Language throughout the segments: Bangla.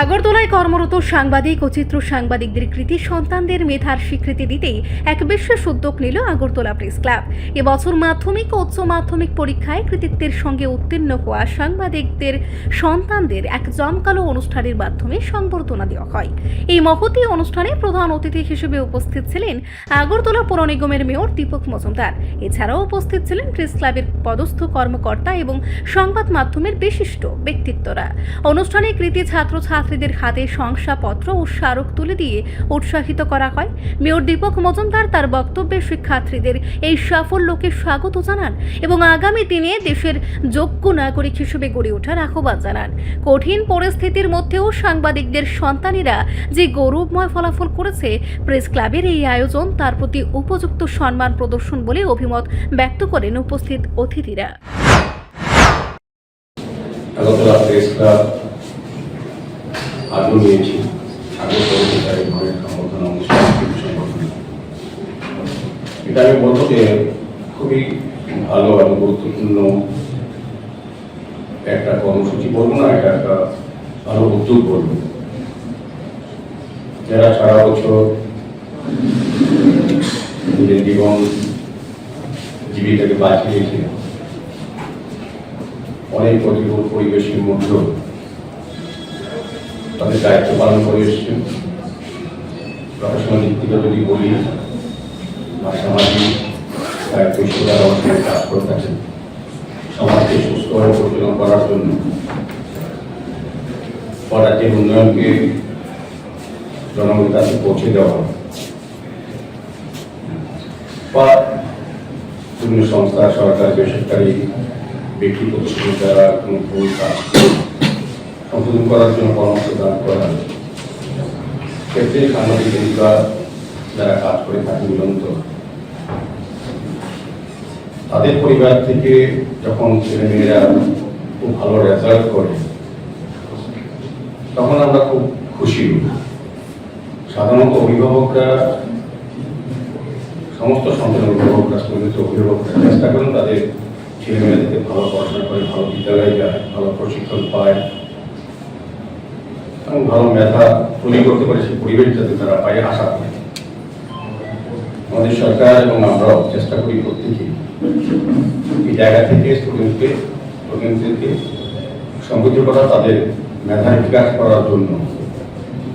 আগরতলায় কর্মরত সাংবাদিক ও চিত্র সাংবাদিকদের কৃতি সন্তানদের মেধার স্বীকৃতি দিতেই এক বিশেষ উদ্যোগ নিল আগরতলা প্রেস ক্লাব। এবছর মাধ্যমিক ও উচ্চ মাধ্যমিক পরীক্ষায় কৃতিত্বের সঙ্গে উত্তীর্ণ হওয়া সাংবাদিকদের সন্তানদের এক জমকালো অনুষ্ঠানের মাধ্যমে সংবর্ধনা দেওয়া হয়। এই মহতী অনুষ্ঠানে প্রধান অতিথি হিসেবে উপস্থিত ছিলেন আগরতলা পৌর নিগমের মেয়র দীপক মজুমদার। এছাড়াও উপস্থিত ছিলেন প্রেস ক্লাবের পদস্থ কর্মকর্তা এবং সংবাদ মাধ্যমের বিশিষ্ট ব্যক্তিত্বরা। অনুষ্ঠানে কৃতি ছাত্রছাত্রীদের হাতে শংসাপত্র ও স্মারক তুলে দিয়ে উৎসাহিত করা হয়। মেয়র দীপক মজুমদার তার বক্তব্যে শিক্ষার্থীদের এই সাফল্যকে স্বাগত জানান এবং আগামী দিনে দেশের যোগ্য নাগরিক হিসেবে গড়ে ওঠার আহ্বান জানান। কঠিন পরিস্থিতির মধ্যেও সাংবাদিকদের সন্তানেরা যে গৌরবময় ফলাফল করেছে, প্রেস ক্লাবের এই আয়োজন তার প্রতি উপযুক্ত সম্মান প্রদর্শন বলে অভিমত ব্যক্ত করেন উপস্থিত অতিথিরা। আগরতলা প্রেস ক্লাব আগ্রহ নিয়েছি এটা আমি বলবো যে খুবই ভালো এবং গুরুত্বপূর্ণ একটা কর্মসূচি বলবো না, এটা একটা ভালো উদ্যোগ বলবো। যারা সারা বছর নিজের জীবন জীবিকাকে বাঁচিয়েছে, অনেক প্রতিকূল পরিবেশের মধ্যেও তাদের দায়িত্ব পালন করে এসছেন। প্রফেশনাল দিক থেকে যদি বলি বা সামাজিক দায়িত্ব হিসেবে অবস্থায় কাজ করে থাকেন সমাজকে সুস্থভাবে পরিচালনা করার জন্য, রাজ্যের উন্নয়নকে জনগণের কাছে পৌঁছে দেওয়া বা বিভিন্ন সংস্থা, সরকার, বেসরকারি, ব্যক্তি প্রতিষ্ঠান দ্বারা কোনো ভুল কাজ সংশোধন করার জন্য পরামর্শ দান করার ক্ষেত্রে সাংবাদিকরা যারা কাজ করে থাকে নিরন্তর, তাদের পরিবার থেকে যখন ছেলেমেয়েরা খুব ভালো রেজাল্ট করে তখন আমরা খুব খুশি। সাধারণত অভিভাবকরা, সমস্ত সন্তানের অভিভাবকরা, অভিভাবকরা চেষ্টা করেন তাদের ছেলেমেয়েরা যাতে ভালো পড়াশোনা করে, ভালো বিদ্যালয়ে যায়, ভালো প্রশিক্ষণ পায় এবং ভালো মেধা তৈরি করতে পারে, সেই পরিবেশ যাতে তারা পায় আশা করে। আমাদের সরকার এবং আমরাও চেষ্টা করি প্রত্যেকেই এই জায়গা থেকে স্টুডেন্টদেরকে সমৃদ্ধ করা, তাদের মেধার বিকাশ করার জন্য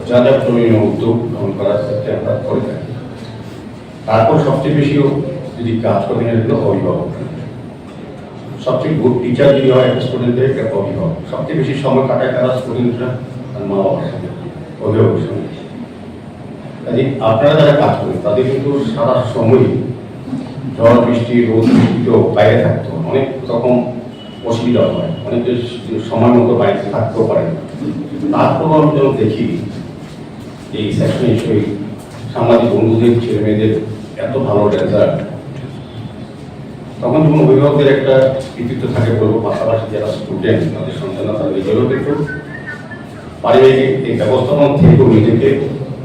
যা যা প্রয়োজনীয় উদ্যোগ গ্রহণ করার ক্ষেত্রে আমরা করে থাকি। তারপর সবচেয়ে বেশিও যদি কাজ করে এগুলো অভিভাবক, সবচেয়ে গুড টিচার যদি হয় একটা স্টুডেন্টের, একটা অভিভাবক সবচেয়ে বেশি সময় কাটায় তারা স্টুডেন্টরা আর মা বাবার সঙ্গে, অভিভাবকের সঙ্গে। কাজে আপনারা যারা কাজ করেন তাদের কিন্তু সারা সময় ঝড় বৃষ্টি রোদ বৃষ্টিতেও বাইরে থাকতো, অনেক রকম অসুবিধা হয়, অনেকে সময় মতো বাইরে থাকতেও পারে না। তারপর আমি যখন দেখি এই সেকশনে এসে সাংবাদিক বন্ধুদের ছেলে মেয়েদের এত ভালো রেজাল্ট, তখন যখন অভিভাবকদের একটা কৃতিত্ব থাকে বলবো, পাশাপাশি যারা স্টুডেন্ট তাদের সন্তানরা তারা নিজেরও কিন্তু পারিবারিক এই ব্যবস্থাপনা থেকেও নিজেকে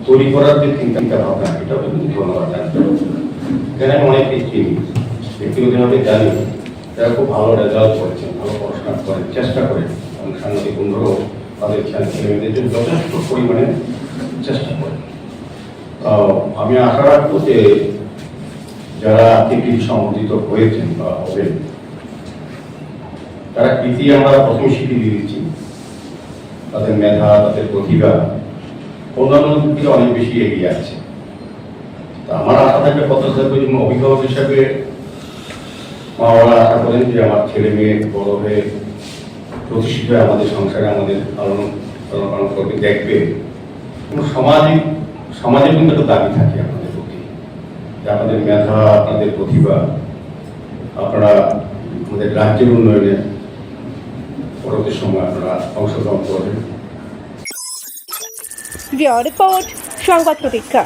তৈরি করার যে চিন্তা ভাবনা, এটাও কিন্তু ধন্যবাদ জানতে। এখানে আমি অনেকেই চিনি, ব্যক্তিগতভাবে জানি যারা খুব ভালো রেজাল্ট করেছেন, ভালো পড়াশোনা করেন, চেষ্টা করেন এবং সাংবাদিক বন্ধুরাও তাদের ছেলে মেয়েদের জন্য যথেষ্ট পরিমাণে চেষ্টা করেন। আমি আশা রাখবো যে যারা কৃতি সম্বোধিত হয়েছেন বা হবেন, তারা কৃতি আমরা প্রথম স্বীকৃতি দিচ্ছি, তাদের মেধা, তাদের প্রতিভা অন্যান্য দিকে অনেক বেশি এগিয়ে আছে। তা আমার আশা থাকবে অভিভাবক হিসাবে মা বাবা আশা করেন যে আমার ছেলে মেয়ে বড় হয়ে প্রতিষ্ঠিত হয়ে আমাদের সংসারে আমাদের পালন করবে, দেখবে। কোনো সমাজে কিন্তু একটা দাবি থাকে আপনাদের প্রতি যে আপনাদের মেধা, আপনাদের প্রতিভা আপনারা আমাদের রাজ্যের উন্নয়নে পরবর্তী সময় আপনারা অংশগ্রহণ করবেন। রিপোর্ট সংবাদ প্রতীক্ষা।